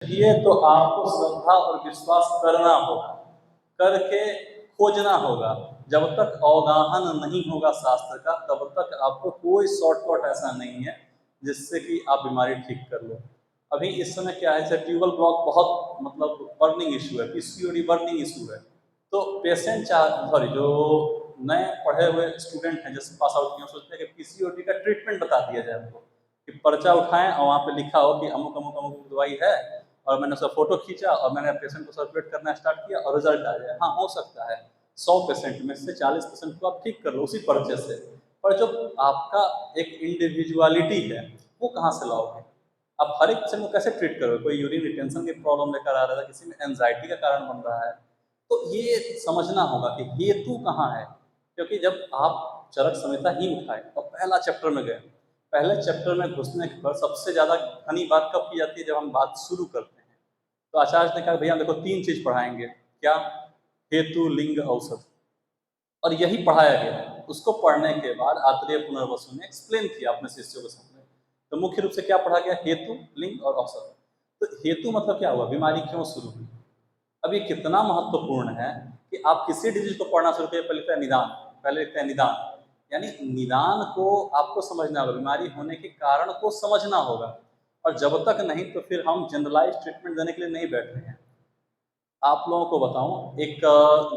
चाहिए तो आपको श्रद्धा और विश्वास करना होगा, करके खोजना होगा। जब तक अवगाहन नहीं होगा शास्त्र का, तब तक आपको कोई शॉर्टकट ऐसा नहीं है जिससे कि आप बीमारी ठीक कर लो। अभी इस समय क्या है, जैसे ट्यूबल ब्लॉक बहुत मतलब बर्निंग इशू है, पीसीओडी बर्निंग इशू है। तो पेशेंट सॉरी जो नए पढ़े हुए स्टूडेंट हैं, जैसे पास आउट किए, सोचते हैं कि पीसीओडी का ट्रीटमेंट बता दिया जाए हमको, कि पर्चा उठाएं और वहाँ पे लिखा हो कि अमुक अमुक अमुक दवाई है, और मैंने उसका फोटो खींचा और मैंने पेशेंट को सर्कुलेट करना स्टार्ट किया और रिजल्ट आ जाए। हाँ, हो सकता है 100% में से 40% को आप ठीक कर लो उसी पर्चे से, पर जो आपका एक इंडिविजुअलिटी है वो कहाँ से लाओगे? आप हर एक पेशेंट को कैसे ट्रीट करोगे? कोई यूरिन रिटेंशन की प्रॉब्लम लेकर आ रहा है, किसी में एंजाइटी का कारण बन रहा है, तो ये समझना होगा कि हेतु कहाँ है। क्योंकि जब आप चरक संहिता ही उठाए और पहला चैप्टर में गए, पहले चैप्टर में घुसने पर सबसे ज्यादा घनी बात कब की जाती है? जब हम बात शुरू करते हैं। तो आचार्य ने कहा भैया देखो 3 चीज पढ़ाएंगे, क्या? हेतु, लिंग, औसत, और यही पढ़ाया गया है। उसको पढ़ने के बाद आत्रेय पुनर्वसु ने एक्सप्लेन किया अपने शिष्यों के सामने। तो मुख्य रूप से क्या पढ़ा गया? हेतु, लिंग और औसत। तो हेतु मतलब क्या हुआ? बीमारी क्यों शुरू हुई। अब ये कितना महत्वपूर्ण है कि आप किसी डिजीज को पढ़ना शुरू करिए, पहले लिखते हैं निदान, पहले लिखते हैं निदान, यानी निदान को आपको समझना होगा, बीमारी होने के कारण को समझना होगा। और जब तक नहीं, तो फिर हम जनरलाइज ट्रीटमेंट देने के लिए नहीं बैठ रहे हैं। आप लोगों को बताऊं, एक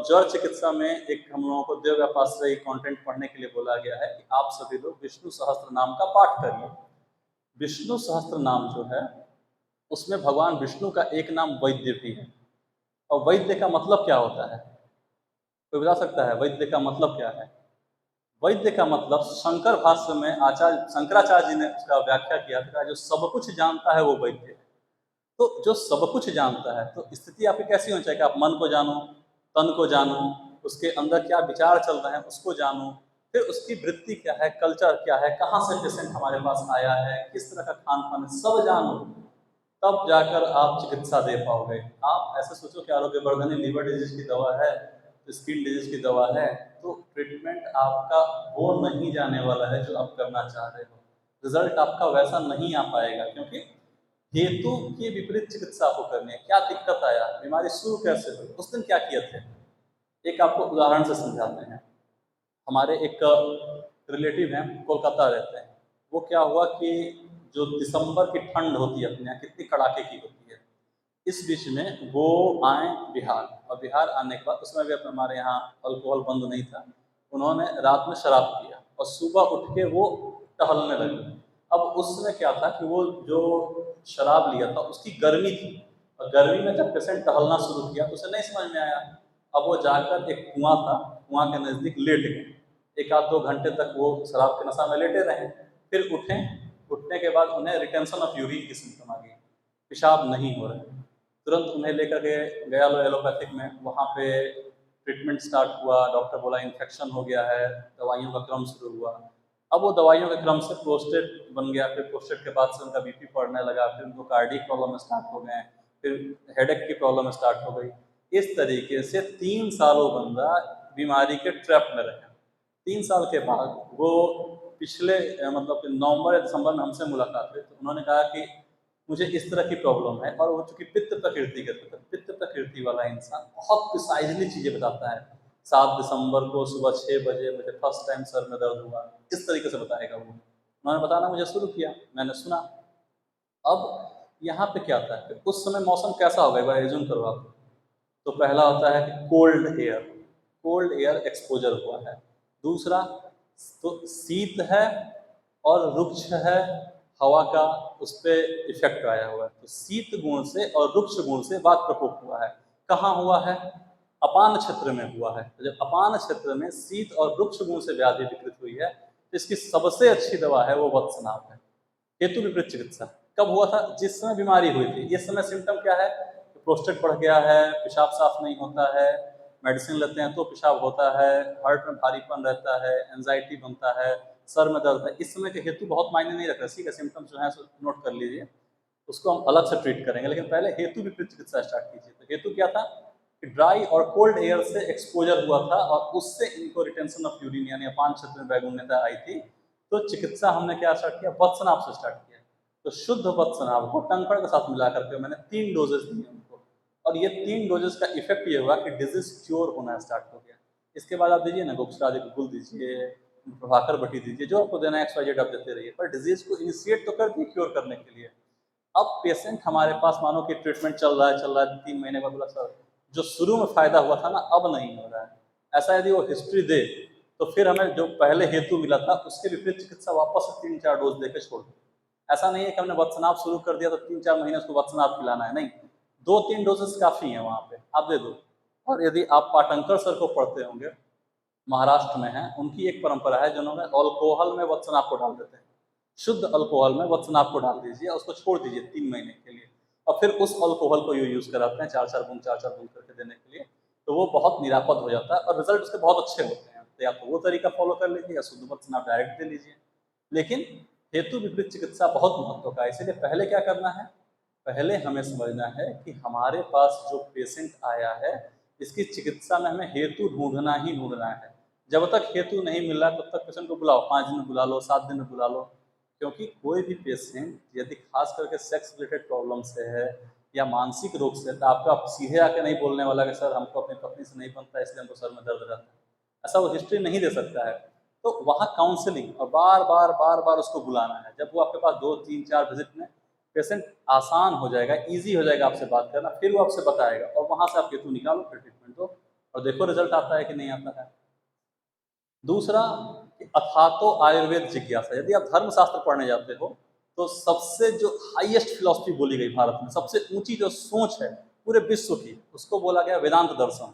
जड़ चिकित्सा में एक हम लोगों को देव व्यापाश्रय कंटेंट पढ़ने के लिए बोला गया है कि आप सभी लोग विष्णु सहस्त्र नाम का पाठ करिए। विष्णु सहस्त्र नाम जो है, उसमें भगवान विष्णु का एक नाम वैद्य भी है। और वैद्य का मतलब क्या होता है? कोई बता सकता है वैद्य का मतलब क्या है? वैद्य का मतलब शंकर भाष्य में आचार्य शंकराचार्य जी ने उसका व्याख्या किया था, जो सब कुछ जानता है वो वैद्य है। तो जो सब कुछ जानता है, तो स्थिति आपकी कैसी होनी चाहिए कि आप मन को जानो, तन को जानो, उसके अंदर क्या विचार चल रहे हैं उसको जानो, फिर उसकी वृत्ति क्या है, कल्चर क्या है, कहाँ से पेशेंट हमारे पास आया है, किस तरह का खान पान है, सब जानो। तब जाकर आप चिकित्सा दे पाओगे। आप ऐसे सोचो कि आरोग्यवर्धनी लीवर डिजीज की दवा है, स्किन डिजीज की दवा है, तो ट्रीटमेंट आपका वो नहीं जाने वाला है जो आप करना चाह रहे हो। रिजल्ट आपका वैसा नहीं आ पाएगा, क्योंकि हेतु के विपरीत चिकित्सा आपको करनी है। क्या दिक्कत आया, बीमारी शुरू कैसे हुई, उस दिन क्या किए थे, एक आपको उदाहरण से समझाते हैं। हमारे एक रिलेटिव हैं, कोलकाता रहते हैं। वो क्या हुआ कि जो दिसंबर की ठंड होती है अपने यहाँ कितनी कड़ाके की होती है, इस बीच में वो आए बिहार, और बिहार आने के बाद उसमें भी हमारे यहाँ अल्कोहल बंद नहीं था। उन्होंने रात में शराब पिया और सुबह उठ के वो टहलने लगे। अब उसमें क्या था कि वो जो शराब लिया था उसकी गर्मी थी, और गर्मी में जब पेशेंट टहलना शुरू किया तो उसे नहीं समझ में आया। अब वो जाकर एक कुआं था, कुआं के नज़दीक लेट गए। 1 आध 2 घंटे तक वो शराब के नशा में लेटे रहे। फिर उठे, उठने के बाद उन्हें रिटेंशन ऑफ यूरिन की सिम्टम आ गई, पेशाब नहीं हो रहे। तुरंत उन्हें लेकर के गया लो एलोपैथिक में, वहाँ पे ट्रीटमेंट स्टार्ट हुआ। डॉक्टर बोला इन्फेक्शन हो गया है, दवाइयों का क्रम शुरू हुआ। अब वो दवाइयों के क्रम से प्रोस्टेट बन गया, फिर प्रोस्टेट के बाद से उनका बीपी बढ़ने लगा, फिर उनको कार्डियक प्रॉब्लम स्टार्ट हो गए, फिर हेडेक की प्रॉब्लम स्टार्ट हो गई। इस तरीके से 3 सालों बंदा बीमारी के ट्रैप में रहे। 3 साल के बाद वो पिछले मतलब कि नवंबर या दिसंबर में हमसे मुलाकात हुई, तो उन्होंने कहा कि मुझे इस तरह की प्रॉब्लम है, और वो चूंकि पित्त प्रकृति के थे, तो पित्त प्रकृति वाला इंसान बहुत प्रिसाइजली चीजें बताता है। 7 दिसंबर को सुबह 6 बजे मुझे फर्स्ट टाइम सर में दर्द हुआ, इस तरीके से बताएगा वो। उन्होंने बताना मुझे शुरू किया, मैंने सुना। अब यहाँ पे क्या था कि उस समय मौसम कैसा होगा, एक बार एज्यूम करो आप। तो पहला होता है कि cold air, cold air exposure हुआ है। दूसरा, तो शीत है और रुक्ष है, हवा का उस पर इफेक्ट आया हुआ है। तो शीत गुण से और रुक्ष गुण से वात प्रकोप हुआ है। कहाँ हुआ है? अपान क्षेत्र में हुआ है। तो जब अपान क्षेत्र में शीत और रुक्ष गुण से व्याधि विकृत हुई है, तो इसकी सबसे अच्छी दवा है वो वत्सनाभ है। हेतु विपरीत चिकित्सा कब हुआ था? जिस समय बीमारी हुई थी। इस समय सिम्टम क्या है? प्रोस्टेट बढ़ गया है, पेशाब साफ नहीं होता है, मेडिसिन लेते हैं तो पेशाब होता है, हार्ट में भारीपन रहता है, एंजाइटी बनता है, सर में दर्द है। इस समय के हेतु बहुत मायने नहीं रखते, इसी का सिम्टम जो है नोट कर लीजिए, उसको हम अलग से ट्रीट करेंगे। लेकिन पहले हेतु विपरीत चिकित्सा स्टार्ट कीजिए। तो हेतु क्या था कि ड्राई और कोल्ड एयर से एक्सपोजर हुआ था, और उससे इनको रिटेंशन ऑफ यूरिन यानी अपान क्षेत्र में वैगुण्यता आई थी। तो चिकित्सा हमने क्या स्टार्ट किया? वत्सनाभ से स्टार्ट किया। तो शुद्ध वत्सनाभ को टंकण के साथ मिला करके मैंने 3 डोजेस दिए उनको, और ये 3 डोजेस का इफेक्ट ये हुआ कि डिजीज क्योर होना स्टार्ट हो गया। इसके बाद आप दीजिए ना गुप्सरादिक दीजिए, प्रभाकर बटी दीजिए, जो आपको देना है XYZ आप देते रहिए, पर डिजीज को इनिशिएट तो कर दिए क्योर करने के लिए। अब पेशेंट हमारे पास मानो कि ट्रीटमेंट चल रहा है 3 महीने बाद, बोला सर जो शुरू में फायदा हुआ था ना अब नहीं हो रहा है। ऐसा यदि वो हिस्ट्री दे तो फिर हमें जो पहले हेतु मिला था उसके विपरीत चिकित्सा वापस से 3-4 डोज देकर छोड़ दो। ऐसा नहीं है कि हमने वत्सनाभ शुरू कर दिया तो 3-4 महीने उसको वत्सनाभ पिलाना है, नहीं, 2-3 डोजेस काफ़ी है वहाँ पे, आप दे दो। और यदि आप पाटंकर सर को पढ़ते होंगे, महाराष्ट्र में है, उनकी एक परंपरा है जिन्होंने अल्कोहल में वत्सनाभ को डाल देते हैं। शुद्ध अल्कोहल में वत्सनाभ को डाल दीजिए, उसको छोड़ दीजिए 3 महीने के लिए, और फिर उस अल्कोहल को यूज़ कराते हैं 4-4 बूंद करके देने के लिए, तो वो बहुत निरापद हो जाता है और रिजल्ट उसके बहुत अच्छे होते हैं। तो या तो वो तरीका फॉलो कर लीजिए या शुद्ध वत्सनाभ डायरेक्ट दे लीजिए। लेकिन हेतु विपरीत चिकित्सा बहुत महत्व का है, इसीलिए पहले क्या करना है, पहले हमें समझना है कि हमारे पास जो पेशेंट आया है इसकी चिकित्सा में हमें हेतु ढूंढना ही ढूंढना है। जब तक हेतु नहीं मिल रहा तब तक पेशेंट को बुलाओ, 5 दिन में बुला लो, 7 दिन में बुला लो। क्योंकि कोई भी पेशेंट यदि खास करके सेक्स रिलेटेड प्रॉब्लम से है या मानसिक रोग से है तो आपका सीधे आके नहीं बोलने वाला कि सर हमको अपनी पत्नी से नहीं बनता इसलिए हमको सर में दर्द रहता है, ऐसा वो हिस्ट्री नहीं दे सकता है। तो वहाँ काउंसलिंग और बार बार बार बार उसको बुलाना है। जब वो आपके पास 2-3-4 विजिट में पेशेंट आसान हो जाएगा, ईजी हो जाएगा आपसे बात करना, फिर वो आपसे बताएगा और वहाँ से आप हेतु निकालो, फिर ट्रीटमेंट दो और देखो रिजल्ट आता है कि नहीं आता है। दूसरा, अथातो आयुर्वेद जिज्ञासा। यदि आप धर्मशास्त्र पढ़ने जाते हो तो सबसे जो हाईएस्ट फिलॉसफी बोली गई भारत में, सबसे ऊंची जो सोच है पूरे विश्व की, उसको बोला गया वेदांत दर्शन।